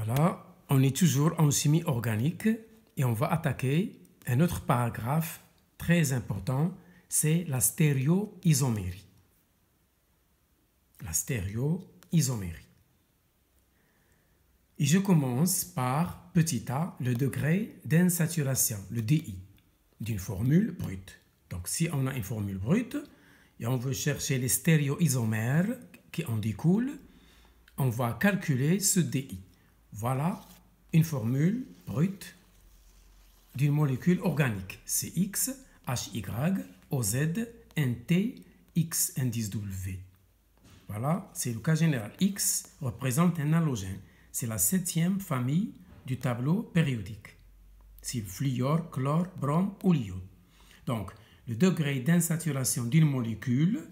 Voilà, on est toujours en chimie organique et on va attaquer un autre paragraphe très important, c'est la stéréoisomérie. La stéréoisomérie. Et je commence par petit a, le degré d'insaturation, le DI, d'une formule brute. Donc si on a une formule brute et on veut chercher les stéréoisomères qui en découlent, on va calculer ce DI. Voilà une formule brute d'une molécule organique. CX, HY, OZ, NT, X indice W. Voilà, c'est le cas général. X représente un halogène. C'est la 7e famille du tableau périodique. C'est fluor, chlore, brome ou l'iode. Donc, le degré d'insaturation d'une molécule,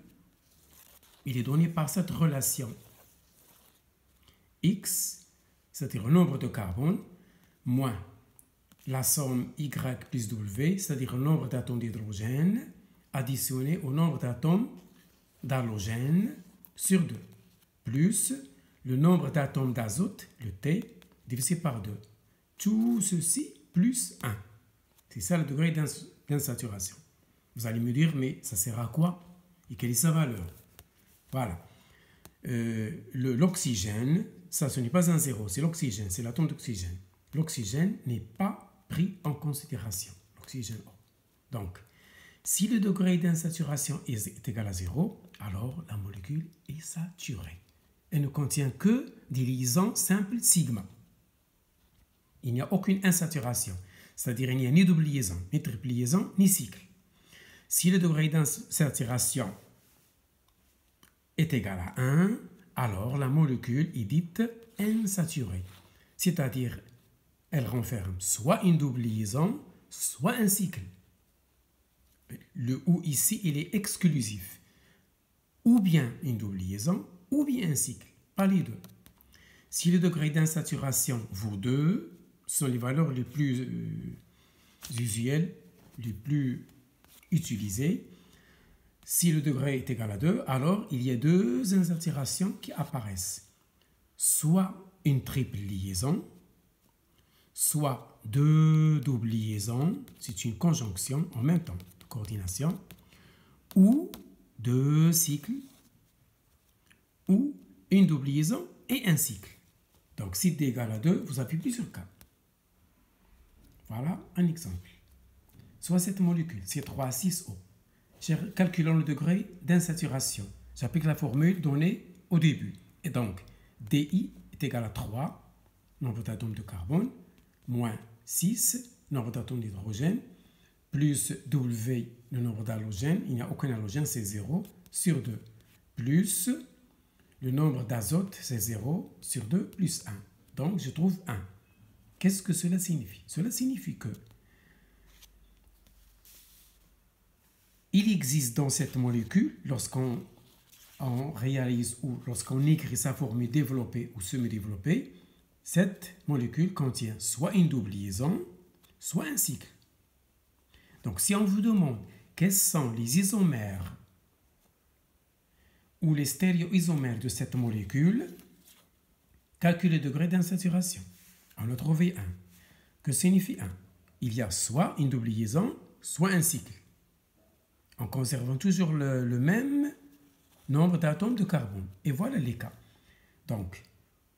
il est donné par cette relation. X, c'est-à-dire le nombre de carbone, moins la somme Y plus W, c'est-à-dire le nombre d'atomes d'hydrogène, additionné au nombre d'atomes d'halogène sur 2, plus le nombre d'atomes d'azote, le T, divisé par 2. Tout ceci plus 1. C'est ça le degré d'insaturation. Vous allez me dire, mais ça sert à quoi? Et quelle est sa valeur? Voilà. L'oxygène, ça ce n'est pas un zéro, c'est l'oxygène, c'est l'atome d'oxygène. L'oxygène n'est pas pris en considération. L'oxygène O. Donc, si le degré d'insaturation est égal à 0, alors la molécule est saturée. Elle ne contient que des liaisons simples sigma. Il n'y a aucune insaturation, c'est-à-dire il n'y a ni double liaison, ni triple liaison, ni cycle. Si le degré d'insaturation est égal à 1, alors la molécule est dite insaturée, c'est-à-dire elle renferme soit une double liaison, soit un cycle. Le ou ici, il est exclusif. Ou bien une double liaison, ou bien un cycle, pas les deux. Si le degré d'insaturation vaut 2, ce sont les valeurs les plus usuelles, les plus utilisées. Si le degré est égal à 2, alors il y a deux insaturations qui apparaissent. Soit une triple liaison, soit deux doubles liaisons, c'est une conjonction en même temps de coordination, ou deux cycles, ou une double liaison et un cycle. Donc, si t est égal à 2, vous avez plusieurs cas. Voilà un exemple. Soit cette molécule, C3H6O. Calculons le degré d'insaturation. J'applique la formule donnée au début. Et donc, DI est égal à 3, nombre d'atomes de carbone, moins 6, nombre d'atomes d'hydrogène, plus W, le nombre d'halogènes, il n'y a aucun halogène, c'est 0, sur 2, plus le nombre d'azote, c'est 0, sur 2, plus 1. Donc, je trouve 1. Qu'est-ce que cela signifie? Cela signifie que il existe dans cette molécule, lorsqu'on réalise ou lorsqu'on écrit sa formule développée ou semi-développée, cette molécule contient soit une double liaison, soit un cycle. Donc, si on vous demande quels sont les isomères ou les stéréoisomères de cette molécule, calculez le degré d'insaturation. On a trouvé 1. Que signifie 1? Il y a soit une double liaison, soit un cycle. En conservant toujours le même nombre d'atomes de carbone. Et voilà les cas. Donc,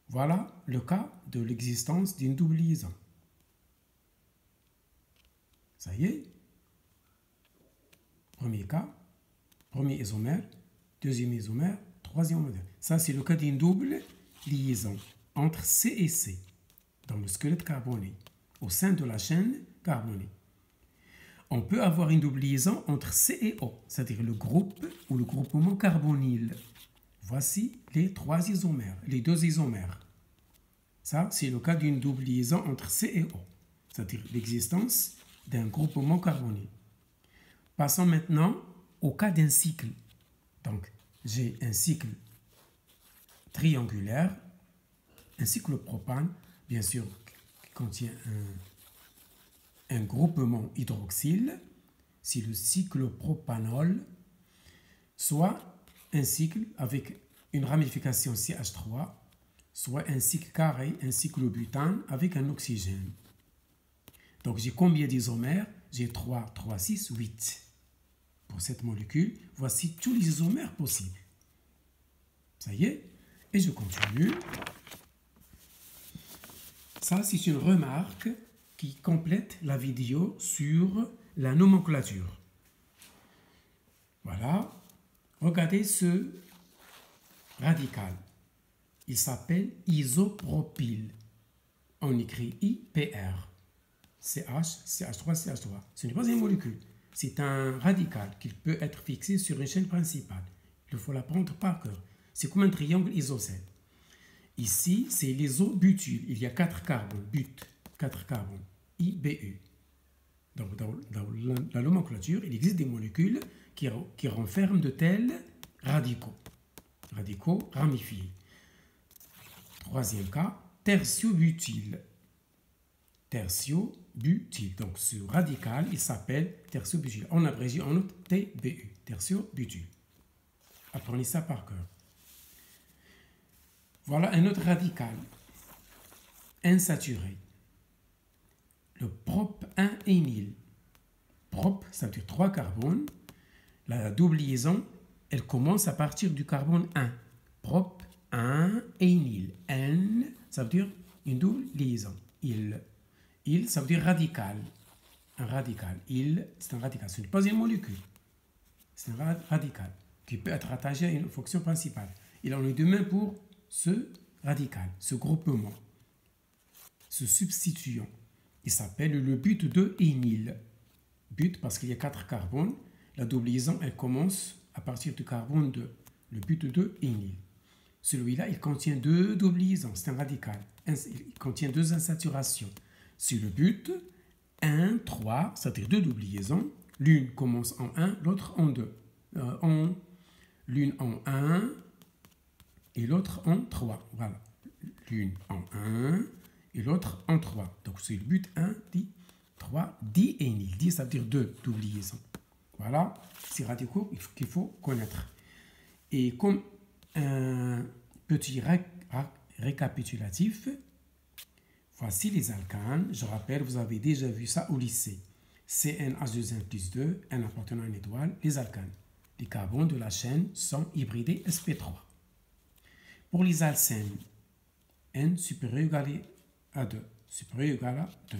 voilà le cas de l'existence d'une double liaison. Ça y est. Premier cas, premier isomère, deuxième isomère, troisième isomère. Ça, c'est le cas d'une double liaison entre C et C dans le squelette carboné, au sein de la chaîne carbonée. On peut avoir une double liaison entre C et O, c'est-à-dire le groupe ou le groupement carbonyle. Voici les trois isomères, les deux isomères. Ça, c'est le cas d'une double liaison entre C et O, c'est-à-dire l'existence d'un groupement carbonyle. Passons maintenant au cas d'un cycle. Donc, j'ai un cycle triangulaire, un cyclopropane, bien sûr, qui contient un groupement hydroxyle, c'est le cyclopropanol, soit un cycle avec une ramification CH3, soit un cycle carré, un cycle butane avec un oxygène. Donc j'ai combien d'isomères? J'ai 3, 3, 6, 8. Pour cette molécule, voici tous les isomères possibles. Ça y est, et je continue. Ça, c'est une remarque qui complète la vidéo sur la nomenclature. Voilà. Regardez ce radical. Il s'appelle isopropyl. On écrit IPR. CH, CH3, CH3. Ce n'est pas une molécule. C'est un radical qui peut être fixé sur une chaîne principale. Il faut l'apprendre par cœur. C'est comme un triangle isocèle. Ici, c'est l'isobutyle. Il y a 4 carbones, but, 4 carbones, IBU. Donc, dans la nomenclature, il existe des molécules qui renferment de tels radicaux ramifiés. Troisième cas, tertiobutyle. Tertiobutyle. Donc, ce radical, il s'appelle tertiobutyle. On abrégie en note TBU, tertiobutyle. Apprenez ça par cœur. Voilà un autre radical insaturé. Le prop-1-ényle. Prop, ça veut dire 3 carbones. La double liaison, elle commence à partir du carbone 1. Prop-1-ényle. N, ça veut dire une double liaison. Il, ça veut dire radical. Un radical. C'est un radical. Ce n'est pas une molécule. C'est un radical qui peut être attaché à une fonction principale. Il en est de même pour ce radical, ce groupement, ce substituant. Il s'appelle le but-2-ényle. But parce qu'il y a 4 carbones. La double liaison, elle commence à partir du carbone 2. Le but-2-ényle. Celui-là, il contient 2 doubles liaisons. C'est un radical. Il contient 2 insaturations. C'est le but 1, 3, c'est-à-dire 2 doubles liaisons. L'une commence en 1, l'autre en 2. L'une en 1 et l'autre en 3. Voilà. L'une en 1 et l'autre en 3. Donc c'est le but 1, 10, 3, diényle. 10, ça veut dire 2 doubles liaisons. Voilà, ces radicaux qu'il faut connaître. Et comme un petit récapitulatif, voici les alcanes. Je rappelle, vous avez déjà vu ça au lycée. CnH2n plus 2, N appartenant à une étoile, les alcanes. Les carbones de la chaîne sont hybridés sp3. Pour les alcènes, N supérieur ou égal à 2. Supérieur ou égal à 2.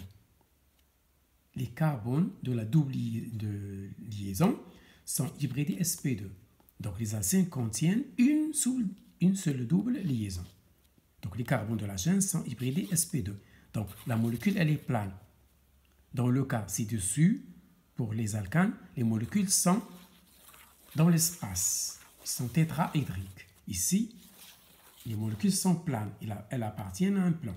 Les carbones de la double liaison sont hybridés sp2. Donc les alcènes contiennent une seule double liaison. Donc les carbones de la chaîne sont hybridés sp2. Donc la molécule, elle est plane. Dans le cas ci-dessus, pour les alcanes, les molécules sont dans l'espace. Ils sont tétraédriques. Ici, les molécules sont planes. Elles appartiennent à un plan.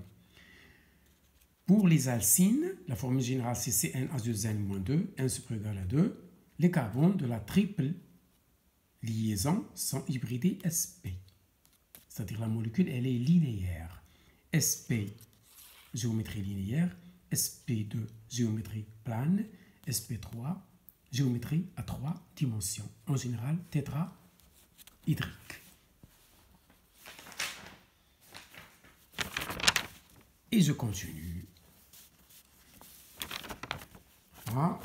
Pour les alcynes, la formule générale c'est CnH2n-2, N supérieur égal à 2. Les carbones de la triple liaison sont hybridés sp. C'est-à-dire la molécule, elle est linéaire. sp, géométrie linéaire. sp2, géométrie plane. sp3, géométrie à 3 dimensions. En général, tétraédrique. Et je continue. Voilà.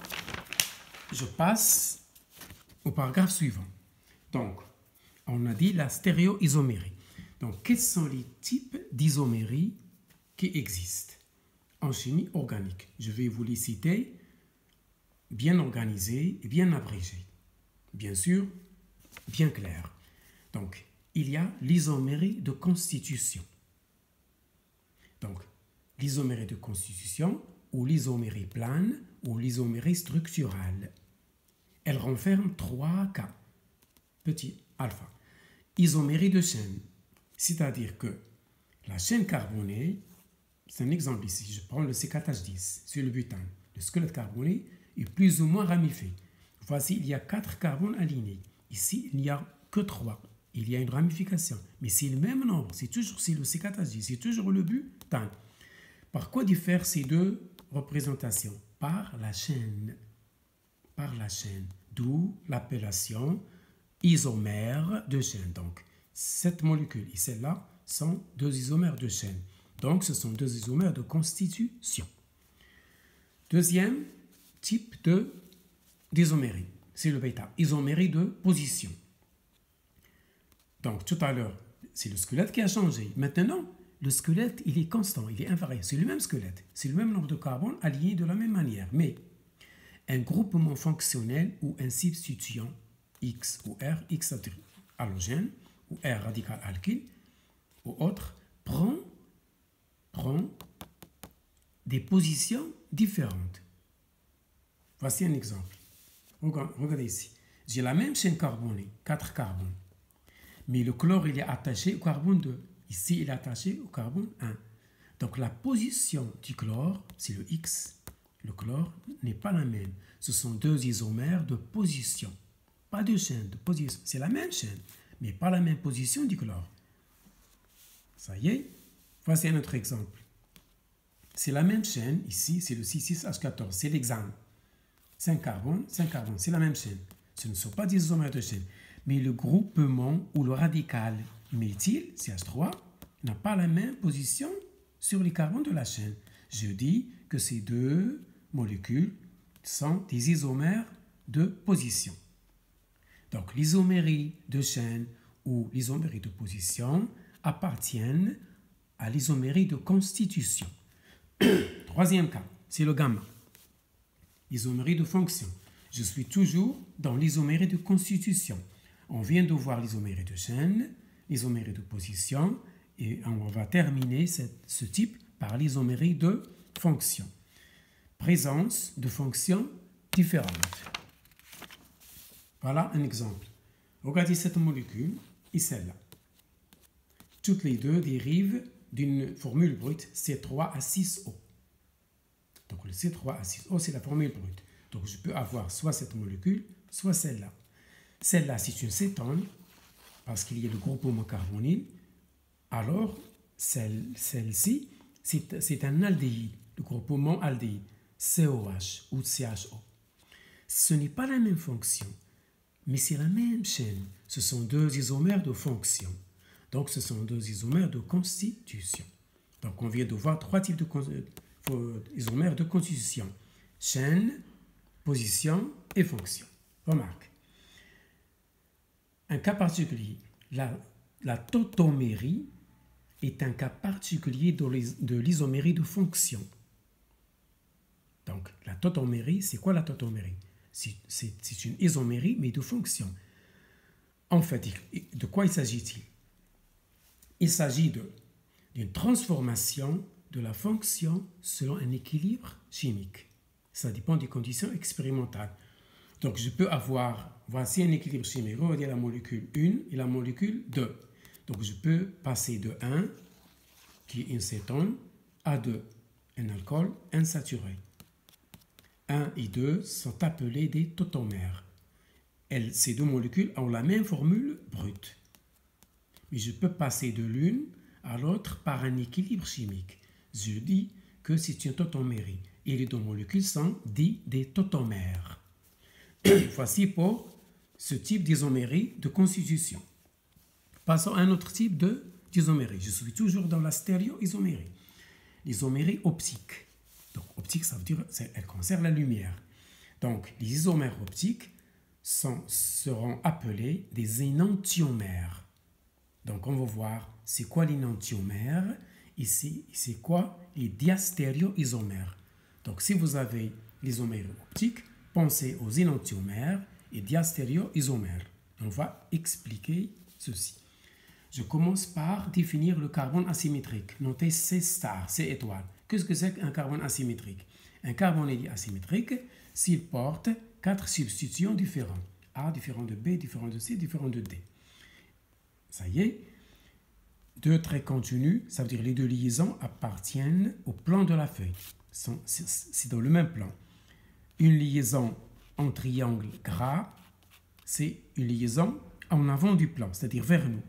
Je passe au paragraphe suivant. Donc, on a dit la stéréoisomérie. Donc, quels sont les types d'isomérie qui existent en chimie organique? Je vais vous les citer, bien organisés et bien abrégés. Bien sûr, bien clair. Donc, il y a l'isomérie de constitution. Donc, l'isomérie de constitution ou l'isomérie plane ou l'isomérie structurale. Elle renferme 3 cas. Petit alpha. Isomérie de chaîne, c'est-à-dire que la chaîne carbonée, c'est un exemple ici, je prends le C4H10 sur le butane. Le squelette carboné est plus ou moins ramifié. Voici, il y a 4 carbones alignés. Ici, il n'y a que 3. Il y a une ramification. Mais c'est le même nombre, c'est toujours le C4H10, c'est toujours le butane. Par quoi diffèrent ces deux représentations? Par la chaîne. Par la chaîne. D'où l'appellation isomère de chaîne. Donc, cette molécule et celle-là sont deux isomères de chaîne. Donc, ce sont deux isomères de constitution. Deuxième type d'isomérie, c'est le bêta, isomérie de position. Donc, tout à l'heure, c'est le squelette qui a changé. Maintenant, le squelette, il est constant, il est invariant. C'est le même squelette, c'est le même nombre de carbone alignés de la même manière. Mais un groupement fonctionnel ou un substituant X ou R, X halogène ou R radical alkyle ou autre, prend des positions différentes. Voici un exemple. Regardez ici. J'ai la même chaîne carbonée, 4 carbones. Mais le chlore, il est attaché au carbone 2. Ici, il est attaché au carbone 1. Donc, la position du chlore, c'est le X. Le chlore n'est pas la même. Ce sont deux isomères de position. Pas de chaîne, de position. C'est la même chaîne, mais pas la même position du chlore. Ça y est. Voici un autre exemple. C'est la même chaîne. Ici, c'est le C6H14. C'est l'hexane. 5 carbones, c'est la même chaîne. Ce ne sont pas des isomères de chaîne. Mais le groupement ou le radical méthyle, CH3, n'a pas la même position sur les carbones de la chaîne. Je dis que ces deux molécules sont des isomères de position. Donc, l'isomérie de chaîne ou l'isomérie de position appartiennent à l'isomérie de constitution. Troisième cas, c'est le gamma. L'isomérie de fonction. Je suis toujours dans l'isomérie de constitution. On vient de voir l'isomérie de chaîne, l'isomérie de position, et on va terminer ce type par l'isomérie de fonction. Présence de fonctions différentes. Voilà un exemple. Regardez cette molécule et celle-là. Toutes les deux dérivent d'une formule brute C3H6O. Donc le C3H6O, c'est la formule brute. Donc je peux avoir soit cette molécule, soit celle-là. Celle-là, c'est une cétone, parce qu'il y a le groupement carbonyle. Alors, celle-ci, c'est un aldéhyde, le groupement aldéhyde, COH ou CHO. Ce n'est pas la même fonction, mais c'est la même chaîne. Ce sont deux isomères de fonction. Donc, ce sont deux isomères de constitution. Donc, on vient de voir trois types d'isomères de constitution. Chaîne, position et fonction. Remarque. Un cas particulier. La tautomérie est un cas particulier de l'isomérie de fonction. Donc, la tautomérie, c'est quoi la tautomérie? C'est une isomérie, mais de fonction. En fait, de quoi il s'agit-il? Il s'agit d'une transformation de la fonction selon un équilibre chimique. Ça dépend des conditions expérimentales. Donc, je peux avoir, voici un équilibre chimique. Regardez la molécule 1 et la molécule 2. Donc, je peux passer de 1, qui est une cétone, à 2, un alcool insaturé. 1 et 2 sont appelés des tautomères. Ces deux molécules ont la même formule brute. Mais je peux passer de l'une à l'autre par un équilibre chimique. Je dis que c'est une tautomérie. Et les deux molécules sont dites des tautomères. Voici pour ce type d'isomérie de constitution. Passons à un autre type d'isomérie. Je suis toujours dans la stéréoisomérie. L'isomérie optique. Donc, optique, ça veut dire qu'elle concerne la lumière. Donc, les isomères optiques seront appelés des énantiomères. Donc, on va voir c'est quoi l'énantiomère. Ici, c'est quoi les diastéréoisomères. Donc, si vous avez l'isomérie optique, pensez aux énantiomères et diastéréoisomères. On va expliquer ceci. Je commence par définir le carbone asymétrique. Notez C star, C étoile. Qu'est-ce que c'est qu'un carbone asymétrique? Un carbone est asymétrique s'il porte 4 substitutions différents. A différent de B, différent de C, différent de D. Ça y est. Deux traits continus, ça veut dire les deux liaisons appartiennent au plan de la feuille. C'est dans le même plan. Une liaison en triangle gras, c'est une liaison en avant du plan, c'est-à-dire vers nous.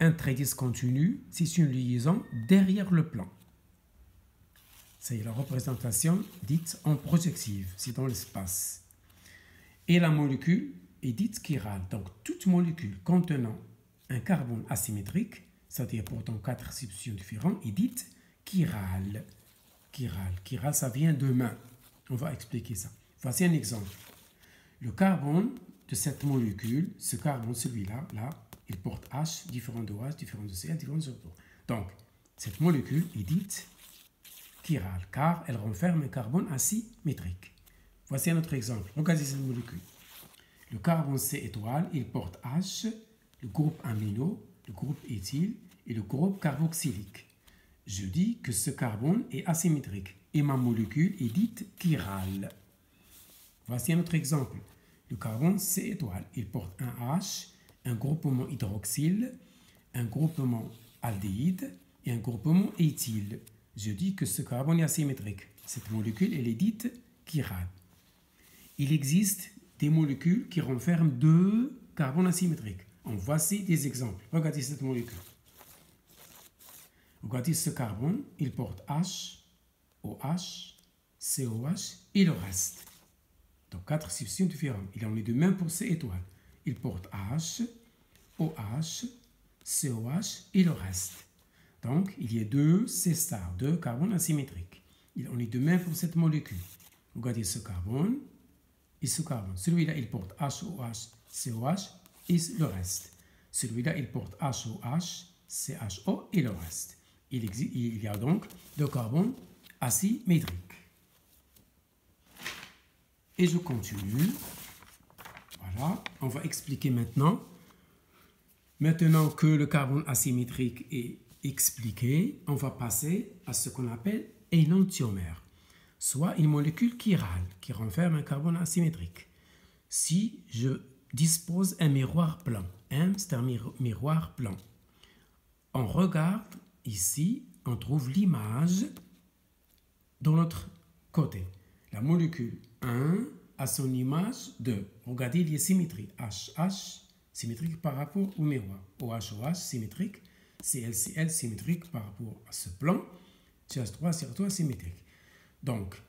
Un trait discontinu, c'est une liaison derrière le plan. C'est la représentation dite en projective, c'est dans l'espace. Et la molécule est dite chirale. Donc, toute molécule contenant un carbone asymétrique, c'est-à-dire pourtant 4 substitutions différentes, est dite chirale. Chirale, ça vient de main. On va expliquer ça. Voici un exemple. Le carbone de cette molécule, ce carbone, celui-là, là, il porte H, différent de OH, différent de Cl, différent de O. Donc, cette molécule est dite chirale, car elle renferme un carbone asymétrique. Voici un autre exemple. Regardez cette molécule. Le carbone C étoile, il porte H, le groupe amino, le groupe éthyle et le groupe carboxylique. Je dis que ce carbone est asymétrique et ma molécule est dite chirale. Voici un autre exemple. Le carbone C étoile, il porte un H, un groupement hydroxyle, un groupement aldéhyde et un groupement éthyle. Je dis que ce carbone est asymétrique. Cette molécule, elle est dite chirale. Il existe des molécules qui renferment 2 carbones asymétriques. En voici des exemples. Regardez cette molécule. Regardez ce carbone, il porte H, OH, COH et le reste. Donc 4 substitutions différentes. Il en est de même pour C étoile. Il porte H, OH, COH et le reste. Donc il y a 2 C star, 2 carbones asymétriques. Il en est de même pour cette molécule. Regardez ce carbone et ce carbone. Celui-là, il porte HOH, COH et le reste. Celui-là, il porte HOH, CHO et le reste. Il y a donc 2 carbones asymétriques. Et je continue. Voilà, on va expliquer maintenant. Maintenant que le carbone asymétrique est expliqué, on va passer à ce qu'on appelle énantiomère, soit une molécule chirale qui renferme un carbone asymétrique. Si je dispose un miroir blanc, c'est un miroir blanc, on regarde ici, on trouve l'image de l'autre côté. La molécule 1 a son image 2. Regardez, il y a symétrie. HH symétrique par rapport au miroir. OH symétrique. CL symétrique par rapport à ce plan. CH3 symétrique. Donc,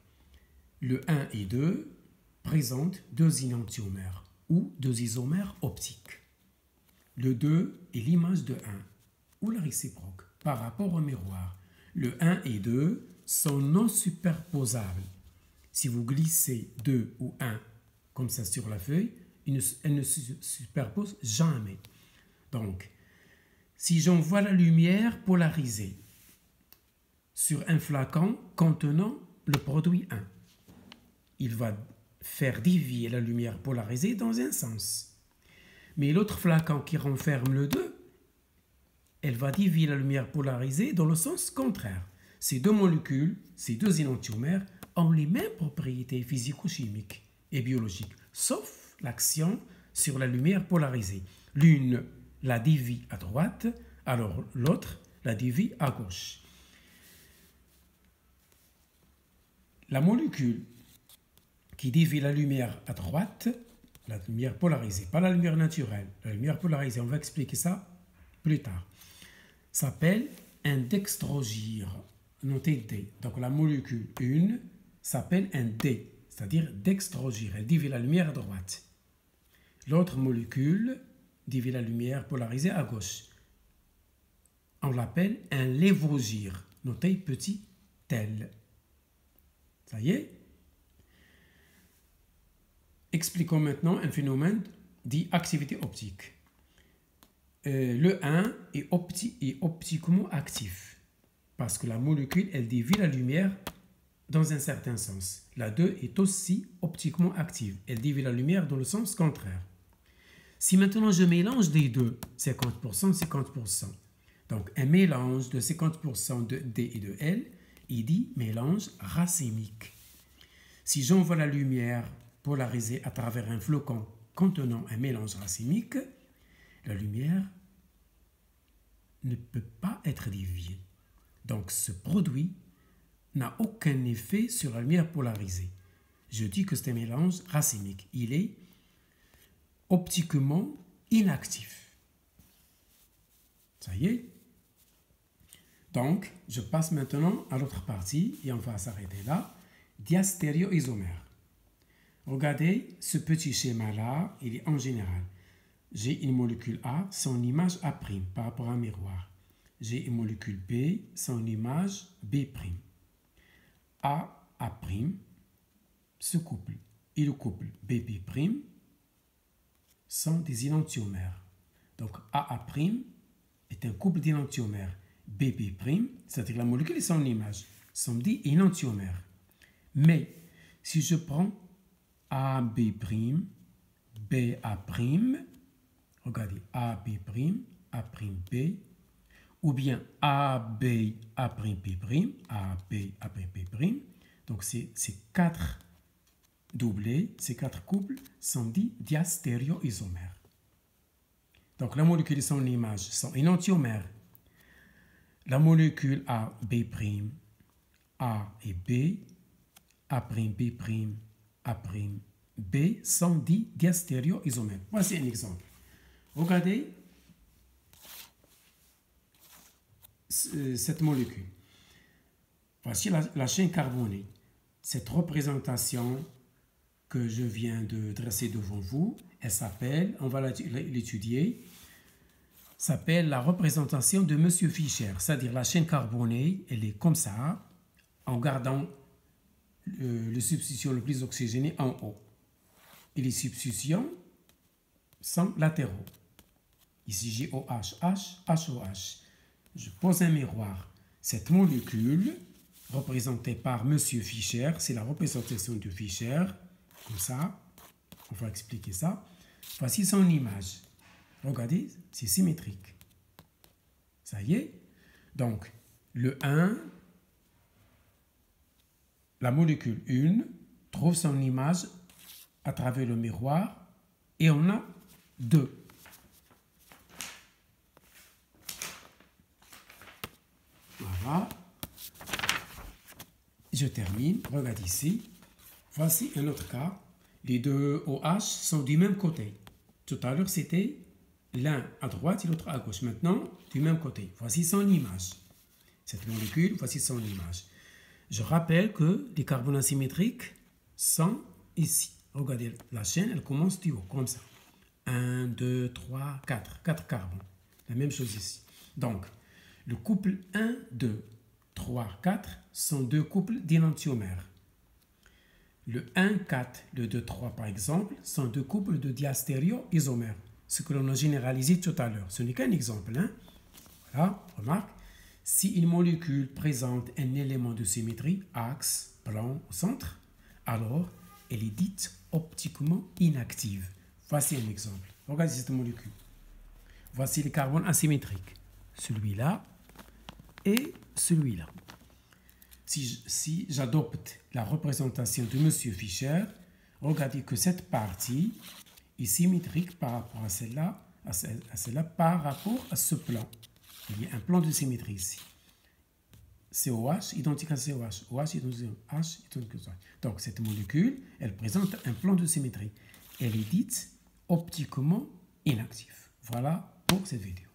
le 1 et 2 présentent 2 énantiomères ou 2 isomères optiques. Le 2 est l'image de 1 ou la réciproque par rapport au miroir. Le 1 et 2 sont non superposables. Si vous glissez 2 ou 1 comme ça sur la feuille, elles ne se superposent jamais. Donc, si j'envoie la lumière polarisée sur un flacon contenant le produit 1, il va faire dévier la lumière polarisée dans un sens. Mais l'autre flacon qui renferme le 2, elle va dévier la lumière polarisée dans le sens contraire. Ces 2 molécules, ces 2 énantiomères, ont les mêmes propriétés physico-chimiques et biologiques, sauf l'action sur la lumière polarisée. L'une la dévie à droite, alors l'autre la dévie à gauche. La molécule qui dévie la lumière à droite, la lumière polarisée, pas la lumière naturelle, la lumière polarisée, on va expliquer ça plus tard, s'appelle un dextrogire, notez D. Donc la molécule 1 s'appelle un D, c'est-à-dire dextrogire, elle dévie la lumière à droite. L'autre molécule dévie la lumière polarisée à gauche. On l'appelle un lévogire, notez petit L. Ça y est? Expliquons maintenant un phénomène dit activité optique. Le 1 est optiquement actif parce que la molécule, elle dévie la lumière dans un certain sens. La 2 est aussi optiquement active. Elle dévie la lumière dans le sens contraire. Si maintenant je mélange les deux, 50%, 50%, donc un mélange de 50% de D et de L, il dit mélange racémique. Si j'envoie la lumière polarisée à travers un flocon contenant un mélange racémique, la lumière ne peut pas être déviée. Donc ce produit n'a aucun effet sur la lumière polarisée. Je dis que c'est un mélange racémique. Il est optiquement inactif. Ça y est? Donc, je passe maintenant à l'autre partie et on va s'arrêter là. Diastéréoisomère. Regardez ce petit schéma-là, il est en général. J'ai une molécule A, son image A' par rapport à un miroir. j'ai une molécule B, son image B'. A ce couple et le couple BB' sont des énantiomères. Donc AA' est un couple d'énantiomères. BB', c'est-à-dire la molécule et son image, sont des énantiomères. Mais si je prends AB', BA', regardez, AB', A'B, ou bien AB, A'B', AB, A'B'. Donc ces quatre doublés, ces quatre couples sont dits diastéréoisomères. Donc la molécule et son image sont énantiomères. La molécule AB', A et B, A'B', A'B sont dits diastéréoisomères. Voici un exemple. Regardez cette molécule. Voici la chaîne carbonée. Cette représentation que je viens de dresser devant vous, elle s'appelle, on va l'étudier, s'appelle la représentation de M. Fischer, c'est-à-dire la chaîne carbonée, elle est comme ça, en gardant le substitution le plus oxygéné en haut. Et les substitutions sont latéraux. Ici, j'ai OH, HOH. Je pose un miroir. Cette molécule, représentée par M. Fischer, c'est la représentation de Fischer, comme ça. On va expliquer ça. Voici son image. Regardez, c'est symétrique. Ça y est. Donc, le 1, la molécule 1, trouve son image à travers le miroir et on a 2. Voilà. Je termine. Regarde ici. Voici un autre cas. Les deux OH sont du même côté. Tout à l'heure, c'était l'un à droite et l'autre à gauche. Maintenant, du même côté. Voici son image. Cette molécule, voici son image. Je rappelle que les carbones asymétriques sont ici. Regardez, la chaîne, elle commence du haut, comme ça. 1, 2, 3, 4. 4 carbones. La même chose ici. Donc, le couple 1, 2, 3, 4 sont deux couples d'énantiomères. Le 1, 4, le 2, 3 par exemple, sont deux couples de diastéréoisomères. Ce que l'on a généralisé tout à l'heure. Ce n'est qu'un exemple. Hein? Voilà, remarque. Si une molécule présente un élément de symétrie, axe, plan au centre, alors elle est dite optiquement inactive. Voici un exemple. Regardez cette molécule. Voici les carbones asymétriques. Celui-là et celui-là. Si j'adopte la représentation de M. Fischer, regardez que cette partie est symétrique par rapport à celle-là, par rapport à ce plan. Il y a un plan de symétrie ici. COH identique à COH. OH identique à H identique à H. Donc cette molécule, elle présente un plan de symétrie. Elle est dite optiquement inactive. Voilà pour cette vidéo.